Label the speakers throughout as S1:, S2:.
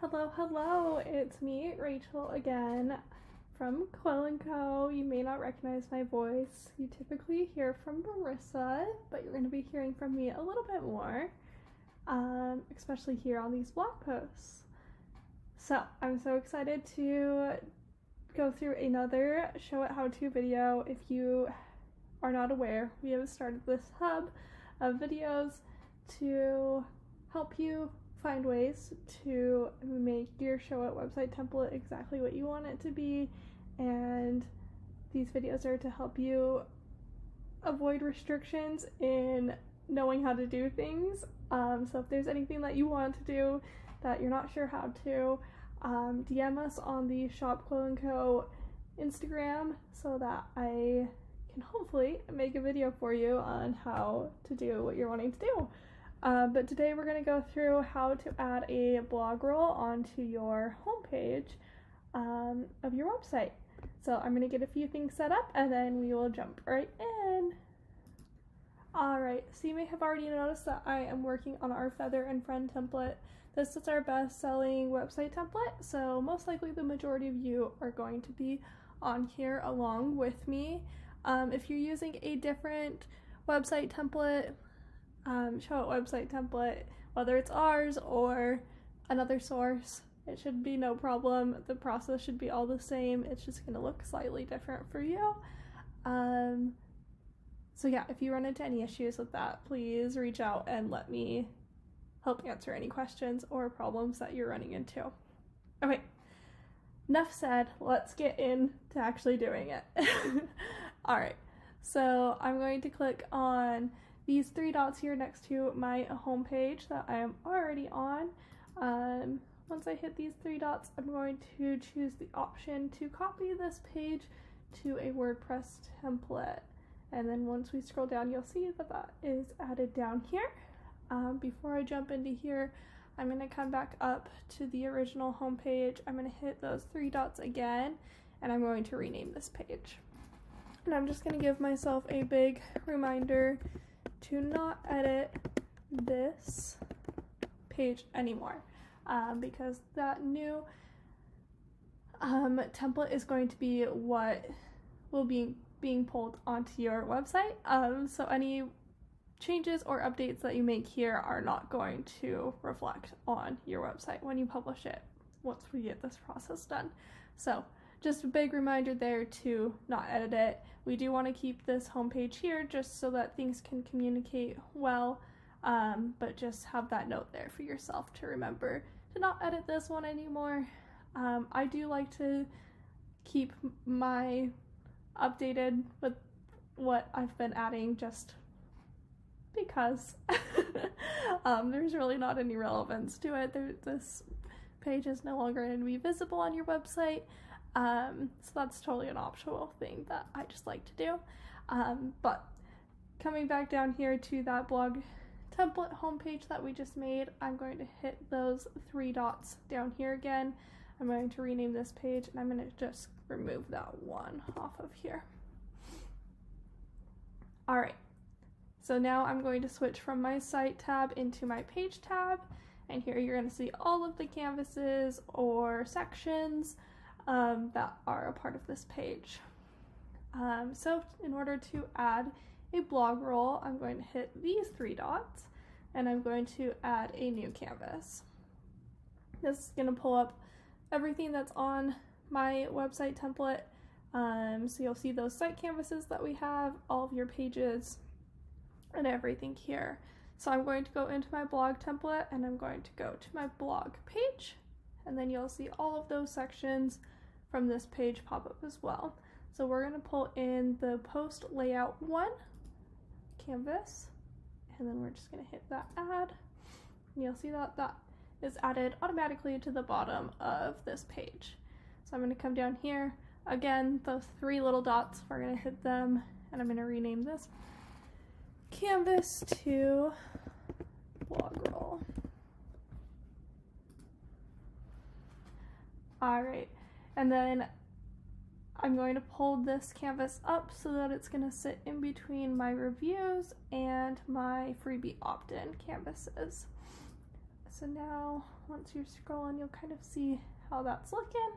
S1: Hello, it's me, Rachel, again from Quill & Co. You may not recognize my voice. You typically hear from Marissa, but you're going to be hearing from me a little bit more, especially here on these blog posts. So, I'm so excited to go through another Showit how-to video. If you are not aware, we have started this hub of videos to help you find ways to make your Showit website template exactly what you want it to be, and these videos are to help you avoid restrictions in knowing how to do things. So if there's anything that you want to do that you're not sure how to, DM us on the Shop Quill & Co. Instagram so that I can hopefully make a video for you on how to do what you're wanting to do. But today we're going to go through how to add a blog roll onto your homepage of your website. So I'm going to get a few things set up and then we will jump right in. Alright, so you may have already noticed that I am working on our Feather and Friend template. This is our best selling website template, so most likely the majority of you are going to be on here along with me. If you're using a different website template, Showit website template, whether it's ours or another source, it should be no problem. The process should be all the same. It's just going to look slightly different for you. So yeah, if you run into any issues with that, please reach out and let me help answer any questions or problems that you're running into. Okay, enough said. Let's get into actually doing it. Alright, so I'm going to click on these three dots here next to my home page that I am already on. Once I hit these three dots, I'm going to choose the option to copy this page to a WordPress template. And then once we scroll down, you'll see that that is added down here. Before I jump into here, I'm going to come back up to the original home page. I'm going to hit those three dots again, and I'm going to rename this page. And I'm just going to give myself a big reminder to not edit this page anymore, because that new template is going to be what will be being pulled onto your website. So any changes or updates that you make here are not going to reflect on your website when you publish it once we get this process done. So just a big reminder there to not edit it. We do want to keep this homepage here just so that things can communicate well, but just have that note there for yourself to remember to not edit this one anymore. I do like to keep my updated with what I've been adding just because there's really not any relevance to it. This page is no longer going to be visible on your website. So that's totally an optional thing that I just like to do. But coming back down here to that blog template homepage that we just made, I'm going to hit those three dots down here again. I'm going to rename this page and I'm going to just remove that one off of here. Alright, so now I'm going to switch from my site tab into my page tab, and here you're going to see all of the canvases or sections that are a part of this page. So in order to add a blog roll, I'm going to hit these three dots and I'm going to add a new canvas. This is going to pull up everything that's on my website template. So you'll see those site canvases that we have, all of your pages and everything here. So I'm going to go into my blog template and I'm going to go to my blog page, and then you'll see all of those sections from this page pop up as well. So we're going to pull in the post layout 1 canvas, and then we're just going to hit that add, and you'll see that that is added automatically to the bottom of this page. So I'm going to come down here again, those three little dots, we're going to hit them, and I'm going to rename this canvas to blog roll. Alright, and then I'm going to pull this canvas up so that it's going to sit in between my reviews and my freebie opt-in canvases. So now once you're scrolling, you'll kind of see how that's looking.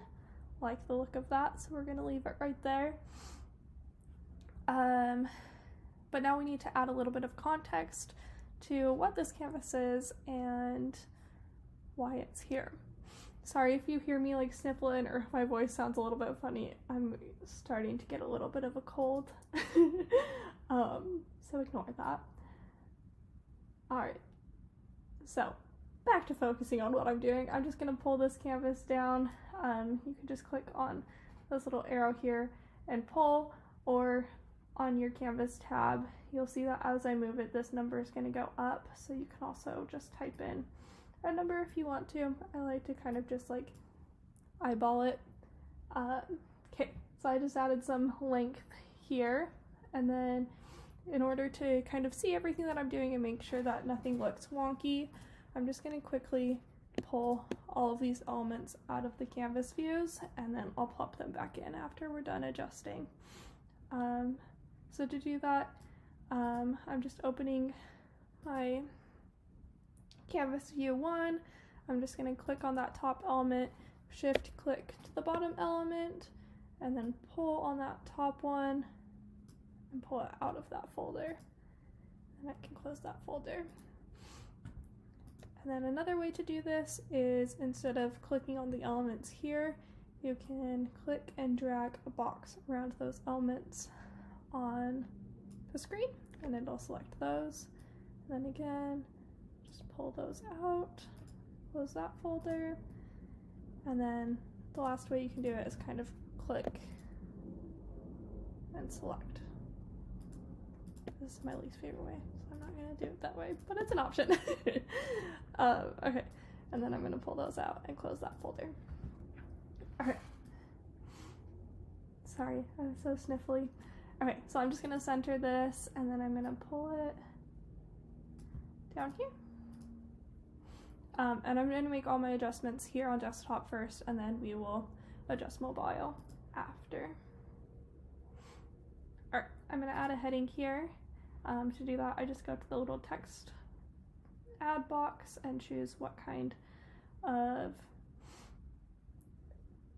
S1: Like the look of that, so we're going to leave it right there. But now we need to add a little bit of context to what this canvas is and why it's here. Sorry if you hear me like sniffling or if my voice sounds a little bit funny. I'm starting to get a little bit of a cold. So ignore that. Alright, so back to focusing on what I'm doing. I'm just going to pull this canvas down. You can just click on this little arrow here and pull, or on your canvas tab, you'll see that as I move it, this number is going to go up. So you can also just type in a number if you want to. I like to kind of just like eyeball it. Okay, so I just added some length here, and then in order to kind of see everything that I'm doing and make sure that nothing looks wonky, I'm just going to quickly pull all of these elements out of the canvas views, and then I'll plop them back in after we're done adjusting. So to do that, I'm just opening my canvas view 1. I'm just going to click on that top element, shift click to the bottom element, and then pull on that top one and pull it out of that folder. And I can close that folder. And then another way to do this is, instead of clicking on the elements here, you can click and drag a box around those elements on the screen, and it'll select those. And then again, just pull those out, close that folder, and then the last way you can do it is kind of click and select. This is my least favorite way, so I'm not going to do it that way, but it's an option. Okay, and then I'm going to pull those out and close that folder. Okay. Sorry, I'm so sniffly. Okay, so I'm just going to center this, and then I'm going to pull it down here. And I'm going to make all my adjustments here on desktop first, and then we will adjust mobile after. Alright, I'm going to add a heading here. To do that, I just go to the little text add box and choose what kind of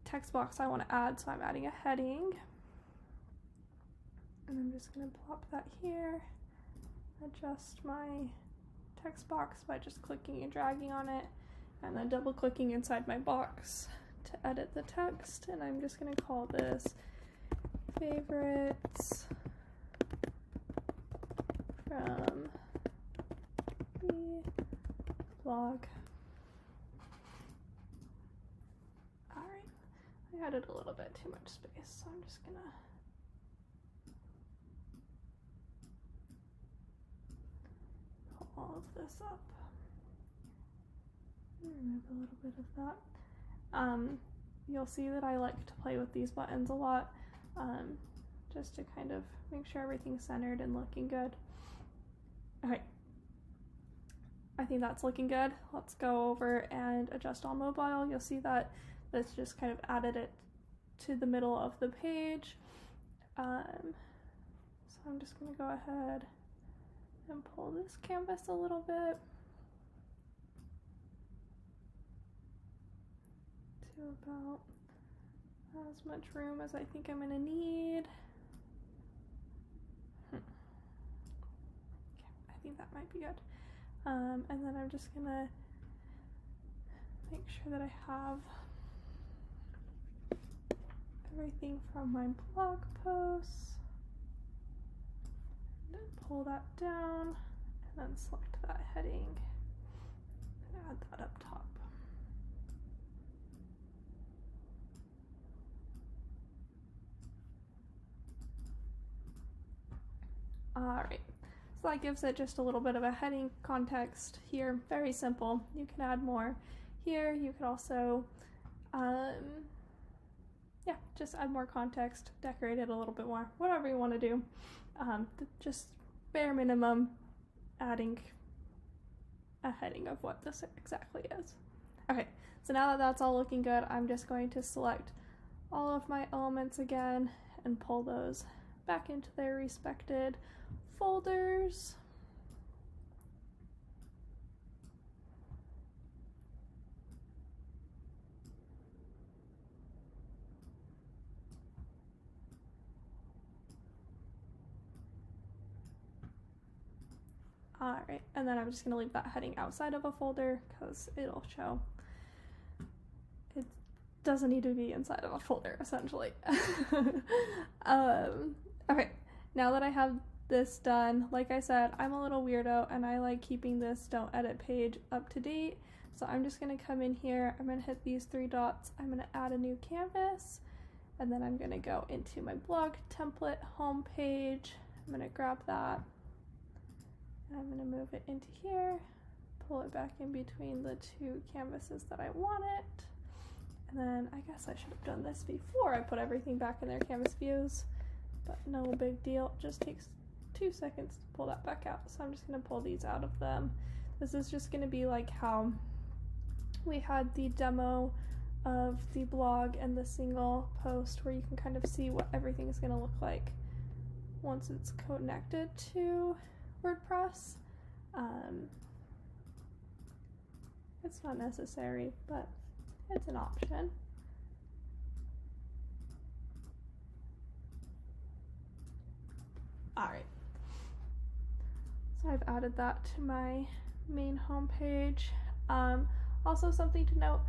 S1: text box I want to add. So I'm adding a heading, and I'm just going to plop that here, adjust my text box by just clicking and dragging on it, and then double clicking inside my box to edit the text. And I'm just going to call this favorites from the blog. Alright, I added a little bit too much space, so I'm just gonna pull all of this up. Remove a little bit of that. You'll see that I like to play with these buttons a lot, just to kind of make sure everything's centered and looking good. Okay, I think that's looking good. Let's go over and adjust on mobile. You'll see that this just kind of added it to the middle of the page. So I'm just going to go ahead and pull this canvas a little bit to about as much room as I think I'm going to need. I think that might be good. And then I'm just gonna make sure that I have everything from my blog posts, and then pull that down, and then select that heading and add that up top. Alright. So that gives it just a little bit of a heading context here. Very simple. You can add more here. You could also, just add more context, decorate it a little bit more, whatever you want to do. Just bare minimum, adding a heading of what this exactly is. Okay, so now that that's all looking good, I'm just going to select all of my elements again and pull those back into their respected folders. Alright, and then I'm just going to leave that heading outside of a folder because it'll show. It doesn't need to be inside of a folder, essentially. Okay, now that I have this done, like I said, I'm a little weirdo and I like keeping this don't edit page up to date. So I'm just going to come in here, I'm going to hit these 3 dots, I'm going to add a new canvas, and then I'm going to go into my blog template home page. I'm going to grab that, and I'm going to move it into here, pull it back in between the 2 canvases that I want it, and then I guess I should have done this before I put everything back in their canvas views, but no big deal, it just takes 2 seconds to pull that back out. So I'm just going to pull these out of them. This is just going to be like how we had the demo of the blog and the single post where you can kind of see what everything is going to look like once it's connected to WordPress. It's not necessary, but it's an option. Alright, so I've added that to my main home page. Also, something to note,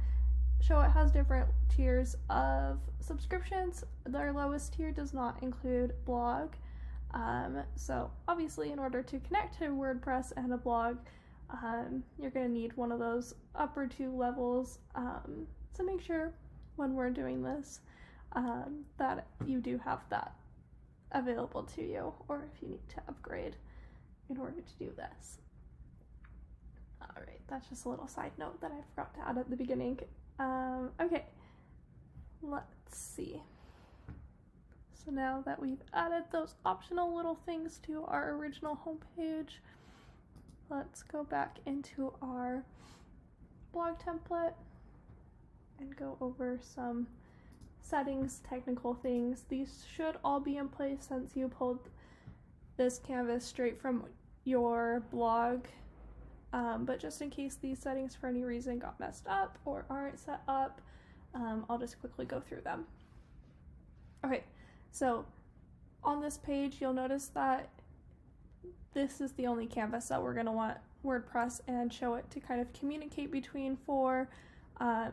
S1: Showit has different tiers of subscriptions. Their lowest tier does not include blog. So obviously in order to connect to WordPress and a blog, you're going to need one of those upper 2 levels. So make sure when we're doing this that you do have that available to you, or if you need to upgrade in order to do this. Alright, that's just a little side note that I forgot to add at the beginning. Okay, let's see. So now that we've added those optional little things to our original homepage, let's go back into our blog template and go over some settings, technical things. These should all be in place since you pulled this canvas straight from your blog. But just in case these settings for any reason got messed up or aren't set up, I'll just quickly go through them. Okay, so on this page you'll notice that this is the only canvas that we're going to want WordPress and Showit to kind of communicate between for.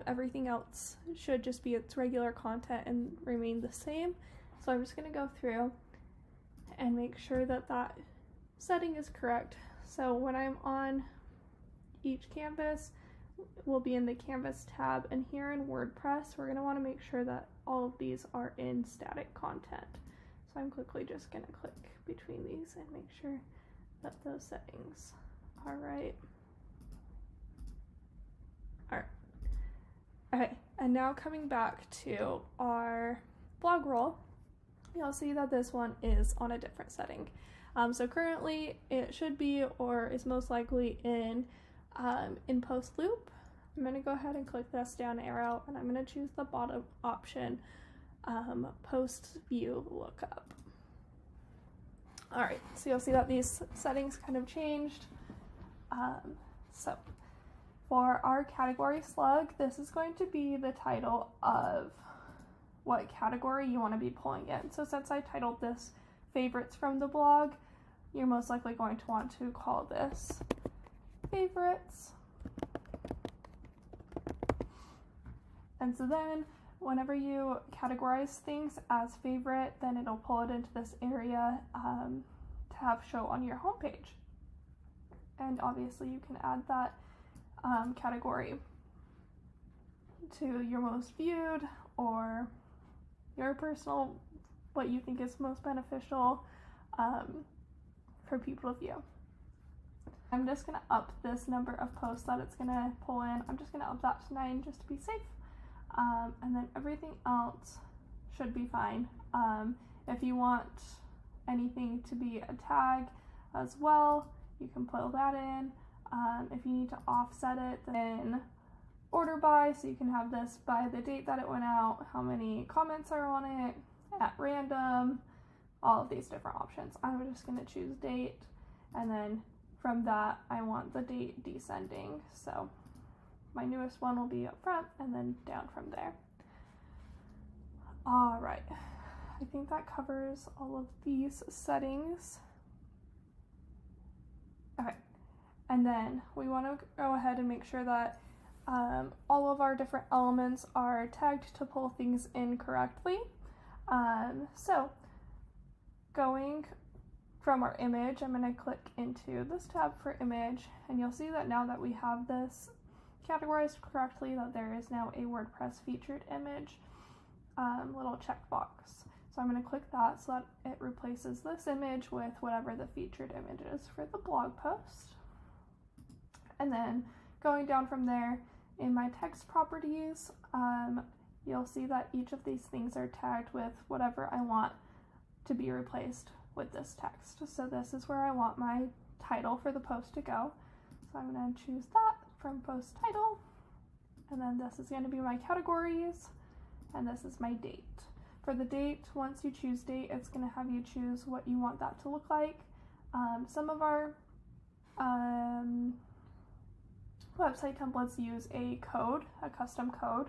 S1: Everything else should just be its regular content and remain the same. So I'm just going to go through and make sure that that setting is correct. So when I'm on each canvas, we'll be in the canvas tab, and here in WordPress we're going to want to make sure that all of these are in static content. So I'm quickly just going to click between these and make sure that those settings are right. Alright. Okay, and now coming back to our blog roll, you'll see that this one is on a different setting. So currently it should be, or is most likely in post loop. I'm going to go ahead and click this down arrow, and I'm going to choose the bottom option, post view lookup. Alright, so you'll see that these settings kind of changed. So for our category slug, this is going to be the title of what category you want to be pulling in. So since I titled this favorites from the blog, you're most likely going to want to call this favorites. And so then whenever you categorize things as favorite, then it'll pull it into this area to have show on your homepage. And obviously you can add that category to your most viewed, or your personal, what you think is most beneficial for people to view. I'm just going to up this number of posts that it's going to pull in. I'm just going to up that to 9 just to be safe. And then everything else should be fine. If you want anything to be a tag as well, you can pull that in. If you need to offset it, then order by, so you can have this by the date that it went out, how many comments are on it, at random, all of these different options. I'm just going to choose date, and then from that I want the date descending. So my newest one will be up front and then down from there. Alright, I think that covers all of these settings. Okay, And then we want to go ahead and make sure that all of our different elements are tagged to pull things in correctly. So going from our image, I'm going to click into this tab for image, and you'll see that now that we have this categorized correctly, that there is now a WordPress featured image little checkbox. So I'm going to click that so that it replaces this image with whatever the featured image is for the blog post. And then going down from there, in my text properties, you'll see that each of these things are tagged with whatever I want to be replaced with this text. So this is where I want my title for the post to go. So I'm going to choose that from post title, and then this is going to be my categories, and this is my date. For the date, once you choose date, it's going to have you choose what you want that to look like. Some of our website templates use a code, a custom code.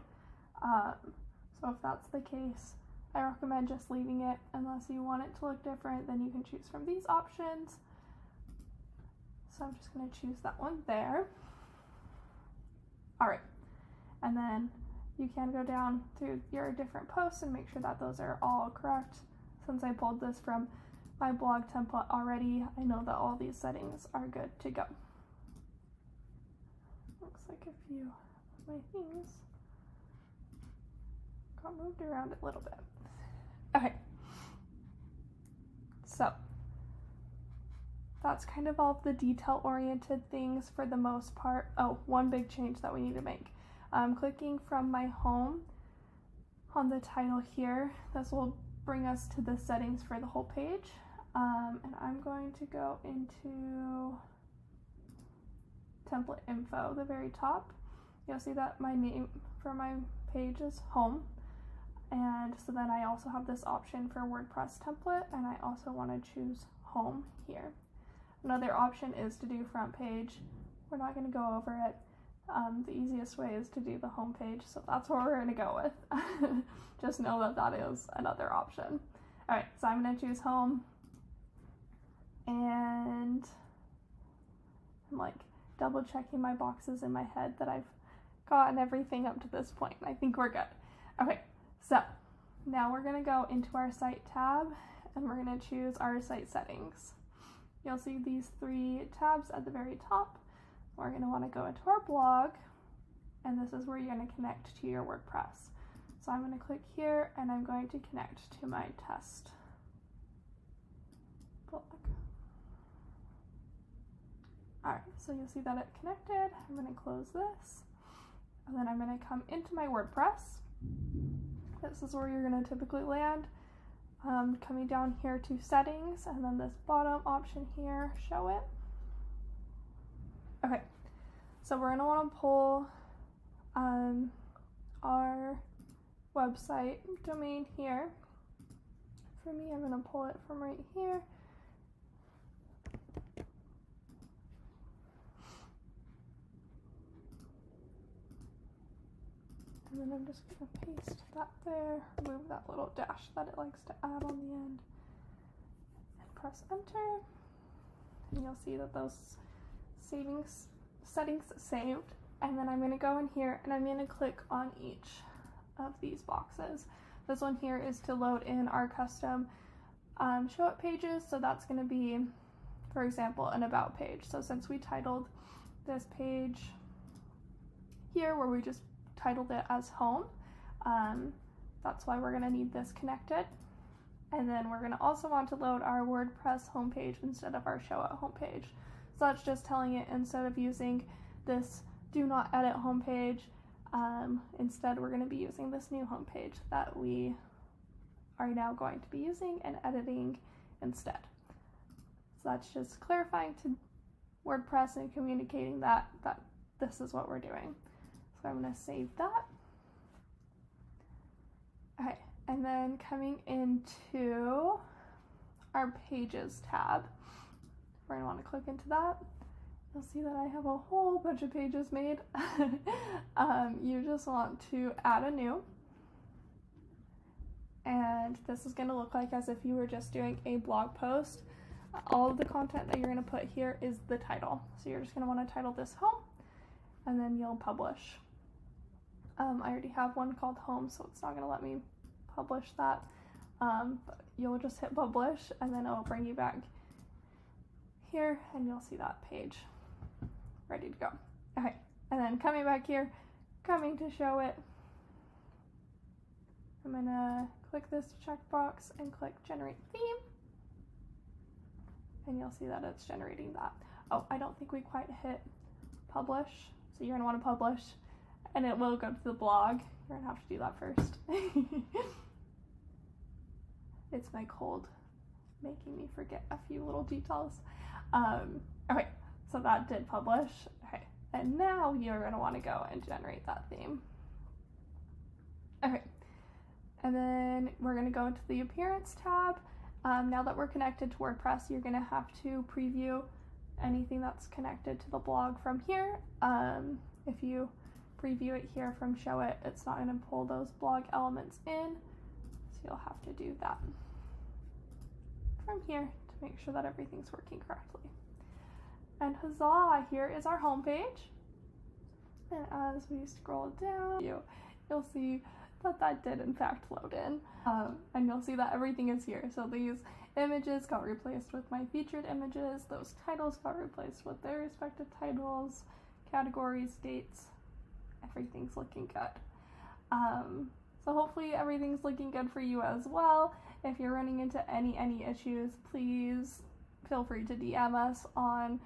S1: So if that's the case, I recommend just leaving it. Unless you want it to look different, then you can choose from these options. So I'm just going to choose that one there. All right, and then you can go down through your different posts and make sure that those are all correct. Since I pulled this from my blog template already, I know that all these settings are good to go. Looks like a few of my things got moved around a little bit. Okay, so that's kind of all of the detail-oriented things for the most part. Oh, one big change that we need to make. Clicking from my home on the title here, this will bring us to the settings for the whole page. And I'm going to go into template info, the very top. You'll see that my name for my page is home. And so then I also have this option for WordPress template, and I also want to choose home here. Another option is to do front page. We're not going to go over it. The easiest way is to do the home page, so that's what we're going to go with. Just know that that is another option. All right, so I'm going to choose home, and I'm like double checking my boxes in my head that I've gotten everything up to this point. I think we're good. Okay, so now we're going to go into our site tab, and we're going to choose our site settings. You'll see these three tabs at the very top. We're going to want to go into our blog, and this is where you're going to connect to your WordPress. So I'm going to click here, and I'm going to connect to my test blog. Alright, so you'll see that it connected. I'm going to close this, and then I'm going to come into my WordPress. This is where you're going to typically land. Coming down here to settings, and then this bottom option here, Showit. Okay, so we're going to want to pull our website domain here. For me, I'm going to pull it from right here. And then I'm just going to paste that there, remove that little dash that it likes to add on the end, and press enter. And you'll see that those settings saved. And then I'm going to go in here, and I'm going to click on each of these boxes. This one here is to load in our custom Showit pages. So that's going to be, for example, an about page. So since we titled this page here, where we just titled it as home, that's why we're going to need this connected. And then we're going to also want to load our WordPress homepage instead of our Showit homepage. So that's just telling it, instead of using this do not edit homepage, instead we're going to be using this new homepage that we are now going to be using and editing instead. So that's just clarifying to WordPress and communicating that this is what we're doing. So I'm going to save that. Okay, and then coming into our Pages tab, we're going to want to click into that. You'll see that I have a whole bunch of pages made. You just want to add a new. And this is going to look like as if you were just doing a blog post. all of the content that you're going to put here is the title. So you're just going to want to title this home, and then you'll publish. I already have one called home, so it's not going to let me publish that. But you'll just hit publish, and then it'll bring you back here, and you'll see that page ready to go. Okay, and then coming back here, coming to Showit, I'm going to click this checkbox and click generate theme, and you'll see that it's generating that. Oh, I don't think we quite hit publish, so you're going to want to publish, and it will go to the blog. You're going to have to do that first. It's my cold making me forget a few little details. Okay, so that did publish. Okay, and now you're going to want to go and generate that theme. Okay, and then we're going to go into the appearance tab. Now that we're connected to WordPress, you're going to have to preview anything that's connected to the blog from here. If you preview it here from Showit, it's not going to pull those blog elements in, so you'll have to do that from here to make sure that everything's working correctly. And huzzah, here is our homepage. And as we scroll down, you'll see that that did in fact load in. And you'll see that everything is here. So these images got replaced with my featured images, those titles got replaced with their respective titles, categories, dates, everything's looking good. So hopefully everything's looking good for you as well. If you're running into any issues, please feel free to DM us on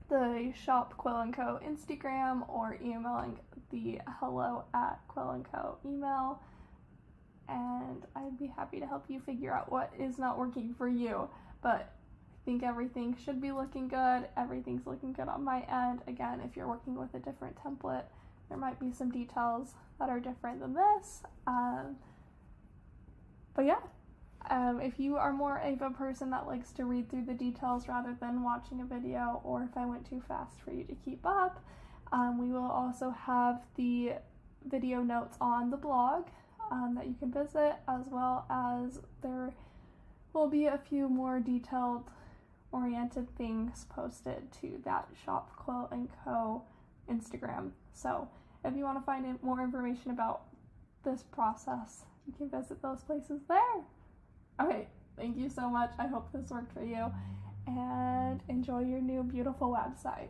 S1: the Shop Quill & Co. Instagram or emailing the hello@quill&co email, and I'd be happy to help you figure out what is not working for you. But I think everything should be looking good. Everything's looking good on my end. Again, if you're working with a different template, there might be some details that are different than this. But yeah, if you are more of a person that likes to read through the details rather than watching a video, or if I went too fast for you to keep up, we will also have the video notes on the blog that you can visit, as well as there will be a few more detailed oriented things posted to that Shop Quill & Co. Instagram. So if you want to find more information about this process, you can visit those places there. Okay, thank you so much. I hope this worked for you, and enjoy your new beautiful website.